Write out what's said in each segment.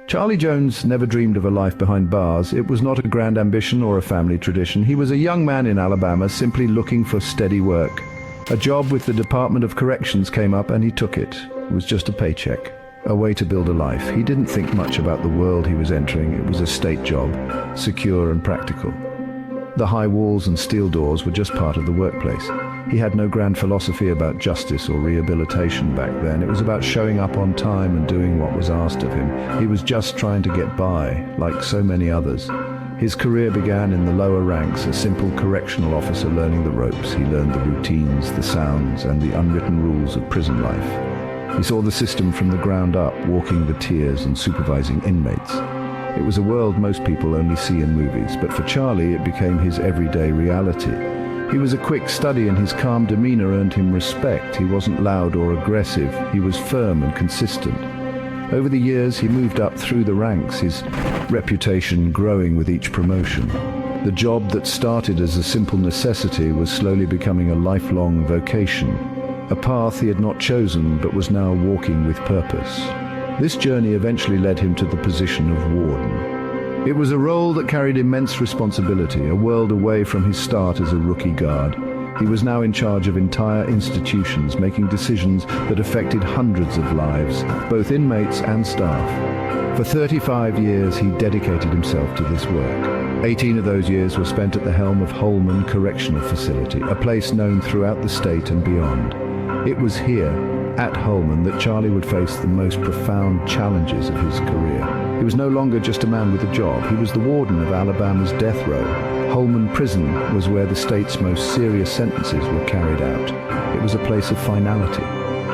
Charlie Jones never dreamed of a life behind bars. It was not a grand ambition or a family tradition. He was a young man in Alabama simply looking for steady work. A job with the Department of Corrections came up and he took it. It was just a paycheck, a way to build a life. He didn't think much about the world he was entering. It was a state job, secure and practical. The high walls and steel doors were just part of the workplace. He had no grand philosophy about justice or rehabilitation back then. It was about showing up on time and doing what was asked of him. He was just trying to get by, like so many others. His career began in the lower ranks, a simple correctional officer learning the ropes. He learned the routines, the sounds, and the unwritten rules of prison life. He saw the system from the ground up, walking the tiers and supervising inmates. It was a world most people only see in movies, but for Charlie it became his everyday reality. He was a quick study and his calm demeanor earned him respect. He wasn't loud or aggressive, he was firm and consistent. Over the years he moved up through the ranks, his reputation growing with each promotion. The job that started as a simple necessity was slowly becoming a lifelong vocation, a path he had not chosen but was now walking with purpose. This journey eventually led him to the position of warden. It was a role that carried immense responsibility, a world away from his start as a rookie guard. He was now in charge of entire institutions, making decisions that affected hundreds of lives, both inmates and staff. For 35 years he dedicated himself to this work. 18 of those years were spent at the helm of Holman Correctional Facility, a place known throughout the state and beyond. It was here, at Holman, that Charlie would face the most profound challenges of his career. He was no longer just a man with a job. He was the warden of Alabama's death row. Holman Prison was where the state's most serious sentences were carried out. It was a place of finality.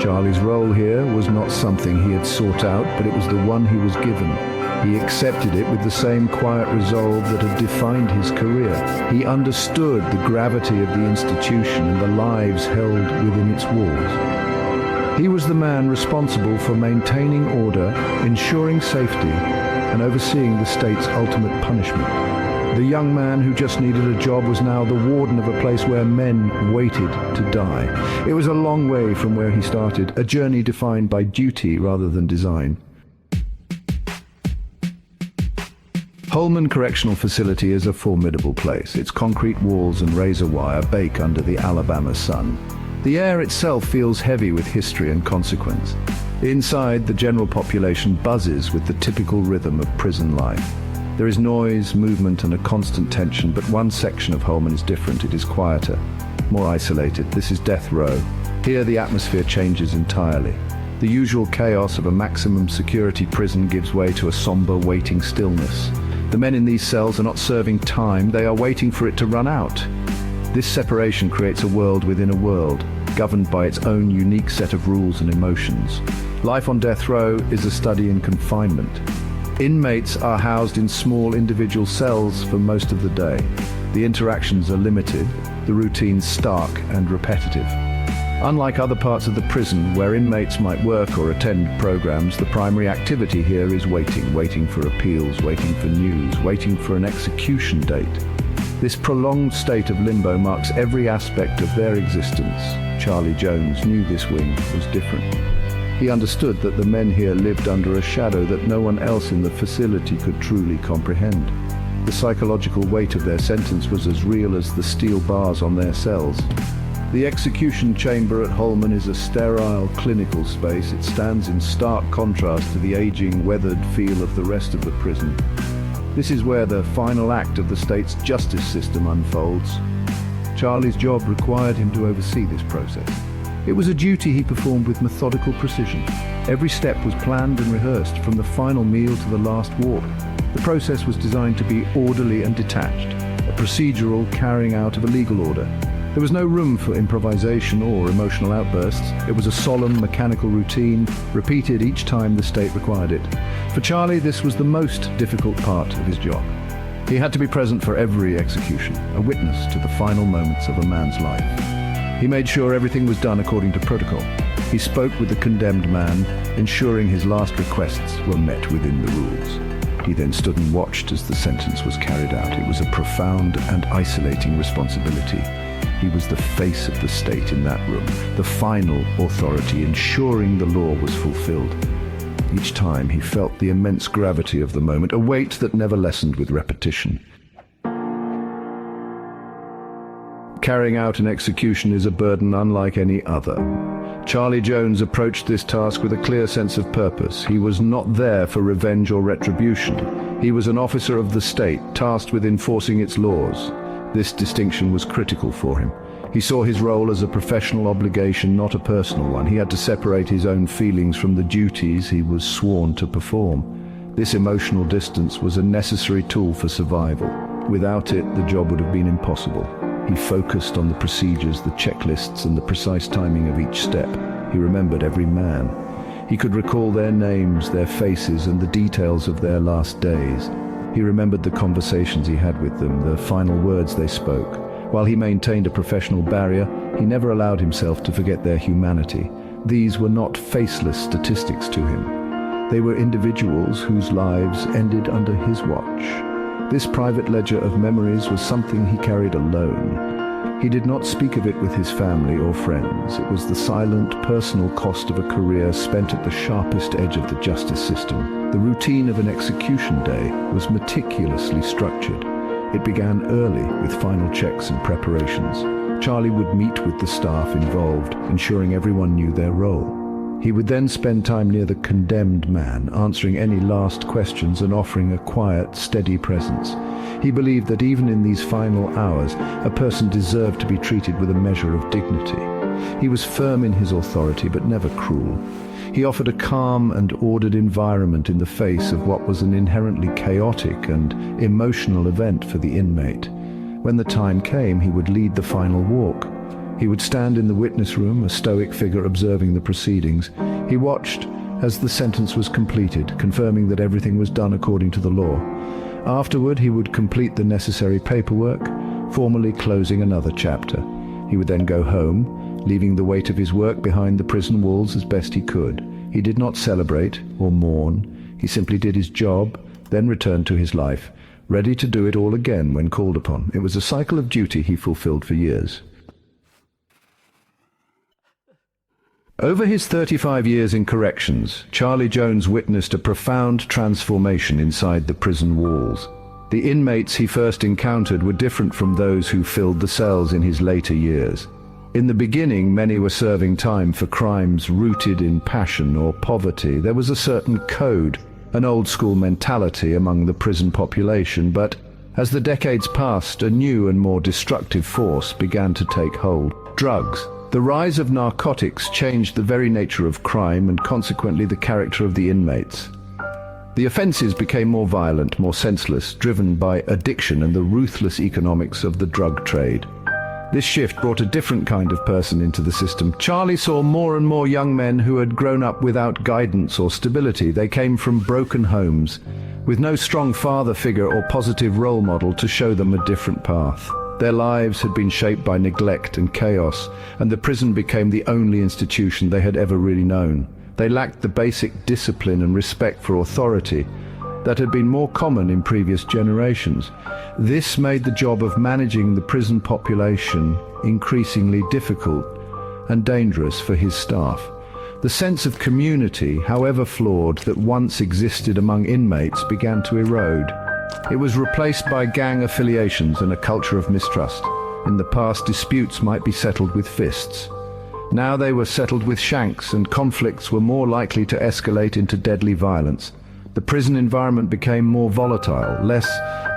Charlie's role here was not something he had sought out, but it was the one he was given. He accepted it with the same quiet resolve that had defined his career. He understood the gravity of the institution and the lives held within its walls. He was the man responsible for maintaining order, ensuring safety, and overseeing the state's ultimate punishment. The young man who just needed a job was now the warden of a place where men waited to die. It was a long way from where he started, a journey defined by duty rather than design. Holman Correctional Facility is a formidable place. Its concrete walls and razor wire bake under the Alabama sun. The air itself feels heavy with history and consequence. Inside, the general population buzzes with the typical rhythm of prison life. There is noise, movement, and a constant tension, but one section of Holman is different. It is quieter, more isolated. This is death row. Here, the atmosphere changes entirely. The usual chaos of a maximum security prison gives way to a somber, waiting stillness. The men in these cells are not serving time, they are waiting for it to run out. This separation creates a world within a world, governed by its own unique set of rules and emotions. Life on death row is a study in confinement. Inmates are housed in small individual cells for most of the day. The interactions are limited, the routines stark and repetitive. Unlike other parts of the prison where inmates might work or attend programs, the primary activity here is waiting for appeals, waiting for news, waiting for an execution date. This prolonged state of limbo marks every aspect of their existence. Charlie Jones knew this wing was different. He understood that the men here lived under a shadow that no one else in the facility could truly comprehend. The psychological weight of their sentence was as real as the steel bars on their cells. The execution chamber at Holman is a sterile, clinical space. It stands in stark contrast to the aging, weathered feel of the rest of the prison. This is where the final act of the state's justice system unfolds. Charlie's job required him to oversee this process. It was a duty he performed with methodical precision. Every step was planned and rehearsed, from the final meal to the last walk. The process was designed to be orderly and detached, a procedural carrying out of a legal order. There was no room for improvisation or emotional outbursts. It was a solemn, mechanical routine, repeated each time the state required it. For Charlie, this was the most difficult part of his job. He had to be present for every execution, a witness to the final moments of a man's life. He made sure everything was done according to protocol. He spoke with the condemned man, ensuring his last requests were met within the rules. He then stood and watched as the sentence was carried out. It was a profound and isolating responsibility. He was the face of the state in that room, the final authority, ensuring the law was fulfilled. Each time he felt the immense gravity of the moment, a weight that never lessened with repetition. Carrying out an execution is a burden unlike any other. Charlie Jones approached this task with a clear sense of purpose. He was not there for revenge or retribution. He was an officer of the state, tasked with enforcing its laws. This distinction was critical for him. He saw his role as a professional obligation, not a personal one. He had to separate his own feelings from the duties he was sworn to perform. This emotional distance was a necessary tool for survival. Without it, the job would have been impossible. He focused on the procedures, the checklists, and the precise timing of each step. He remembered every man. He could recall their names, their faces, and the details of their last days. He remembered the conversations he had with them, the final words they spoke. While he maintained a professional barrier, he never allowed himself to forget their humanity. These were not faceless statistics to him. They were individuals whose lives ended under his watch. This private ledger of memories was something he carried alone. He did not speak of it with his family or friends. It was the silent, personal cost of a career spent at the sharpest edge of the justice system. The routine of an execution day was meticulously structured. It began early with final checks and preparations. Charlie would meet with the staff involved, ensuring everyone knew their role. He would then spend time near the condemned man, answering any last questions and offering a quiet, steady presence. He believed that even in these final hours, a person deserved to be treated with a measure of dignity. He was firm in his authority, but never cruel. He offered a calm and ordered environment in the face of what was an inherently chaotic and emotional event for the inmate. When the time came, he would lead the final walk. He would stand in the witness room, a stoic figure observing the proceedings. He watched as the sentence was completed, confirming that everything was done according to the law. Afterward, he would complete the necessary paperwork, formally closing another chapter. He would then go home, leaving the weight of his work behind the prison walls as best he could. He did not celebrate or mourn. He simply did his job, then returned to his life, ready to do it all again when called upon. It was a cycle of duty he fulfilled for years. Over his 35 years in corrections, Charlie Jones witnessed a profound transformation inside the prison walls. The inmates he first encountered were different from those who filled the cells in his later years. In the beginning, many were serving time for crimes rooted in passion or poverty. There was a certain code, an old-school mentality among the prison population, but as the decades passed, a new and more destructive force began to take hold: drugs. The rise of narcotics changed the very nature of crime and consequently the character of the inmates. The offenses became more violent, more senseless, driven by addiction and the ruthless economics of the drug trade. This shift brought a different kind of person into the system. Charlie saw more and more young men who had grown up without guidance or stability. They came from broken homes, with no strong father figure or positive role model to show them a different path. Their lives had been shaped by neglect and chaos, and the prison became the only institution they had ever really known. They lacked the basic discipline and respect for authority that had been more common in previous generations. This made the job of managing the prison population increasingly difficult and dangerous for his staff. The sense of community, however flawed, that once existed among inmates began to erode. It was replaced by gang affiliations and a culture of mistrust. In the past, disputes might be settled with fists. Now they were settled with shanks, and conflicts were more likely to escalate into deadly violence. The prison environment became more volatile, less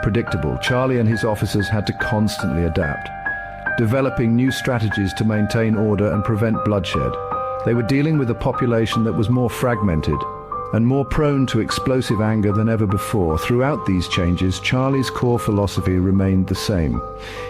predictable. Charlie and his officers had to constantly adapt, developing new strategies to maintain order and prevent bloodshed. They were dealing with a population that was more fragmented and more prone to explosive anger than ever before. Throughout these changes, Charlie's core philosophy remained the same.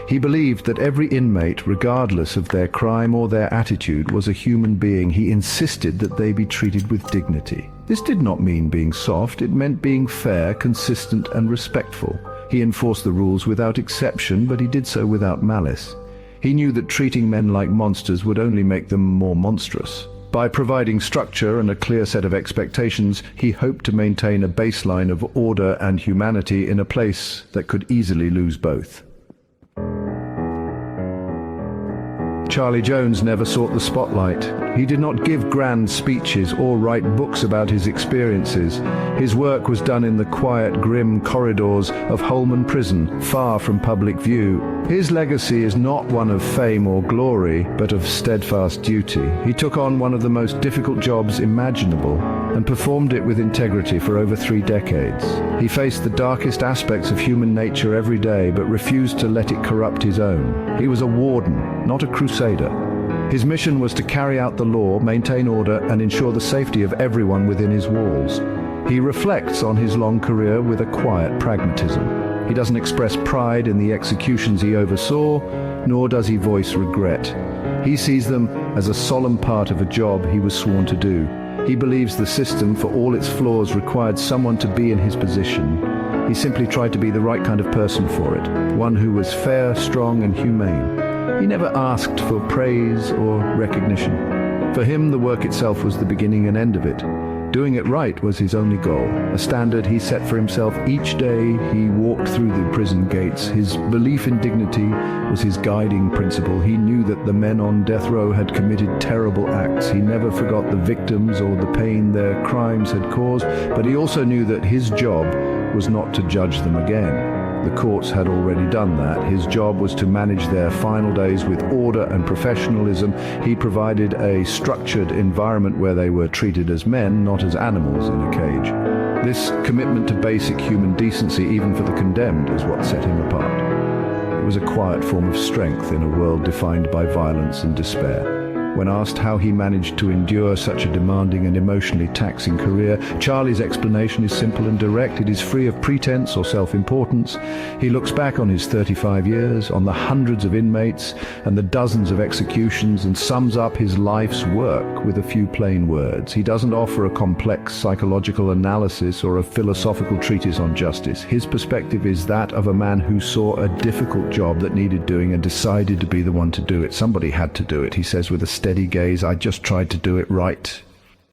He believed that every inmate, regardless of their crime or their attitude, was a human being. He insisted that they be treated with dignity. This did not mean being soft, it meant being fair, consistent, and respectful. He enforced the rules without exception, but he did so without malice. He knew that treating men like monsters would only make them more monstrous. By providing structure and a clear set of expectations, he hoped to maintain a baseline of order and humanity in a place that could easily lose both. Charlie Jones never sought the spotlight. He did not give grand speeches or write books about his experiences. His work was done in the quiet, grim corridors of Holman Prison, far from public view. His legacy is not one of fame or glory, but of steadfast duty. He took on one of the most difficult jobs imaginable and performed it with integrity for over 3 decades. He faced the darkest aspects of human nature every day, but refused to let it corrupt his own. He was a warden, not a crusader. His mission was to carry out the law, maintain order, and ensure the safety of everyone within his walls. He reflects on his long career with a quiet pragmatism. He doesn't express pride in the executions he oversaw, nor does he voice regret. He sees them as a solemn part of a job he was sworn to do. He believes the system, for all its flaws, required someone to be in his position. He simply tried to be the right kind of person for it, one who was fair, strong, and humane. He never asked for praise or recognition. For him, the work itself was the beginning and end of it. Doing it right was his only goal, a standard he set for himself each day he walked through the prison gates. His belief in dignity was his guiding principle. He knew that the men on death row had committed terrible acts. He never forgot the victims or the pain their crimes had caused, but he also knew that his job was not to judge them again. The courts had already done that. His job was to manage their final days with order and professionalism. He provided a structured environment where they were treated as men, not as animals in a cage. This commitment to basic human decency, even for the condemned, is what set him apart. It was a quiet form of strength in a world defined by violence and despair. When asked how he managed to endure such a demanding and emotionally taxing career, Charlie's explanation is simple and direct. It is free of pretense or self-importance. He looks back on his 35 years, on the hundreds of inmates and the dozens of executions, and sums up his life's work with a few plain words. He doesn't offer a complex psychological analysis or a philosophical treatise on justice. His perspective is that of a man who saw a difficult job that needed doing and decided to be the one to do it. Somebody had to do it, he says with a steady gaze. I just tried to do it right.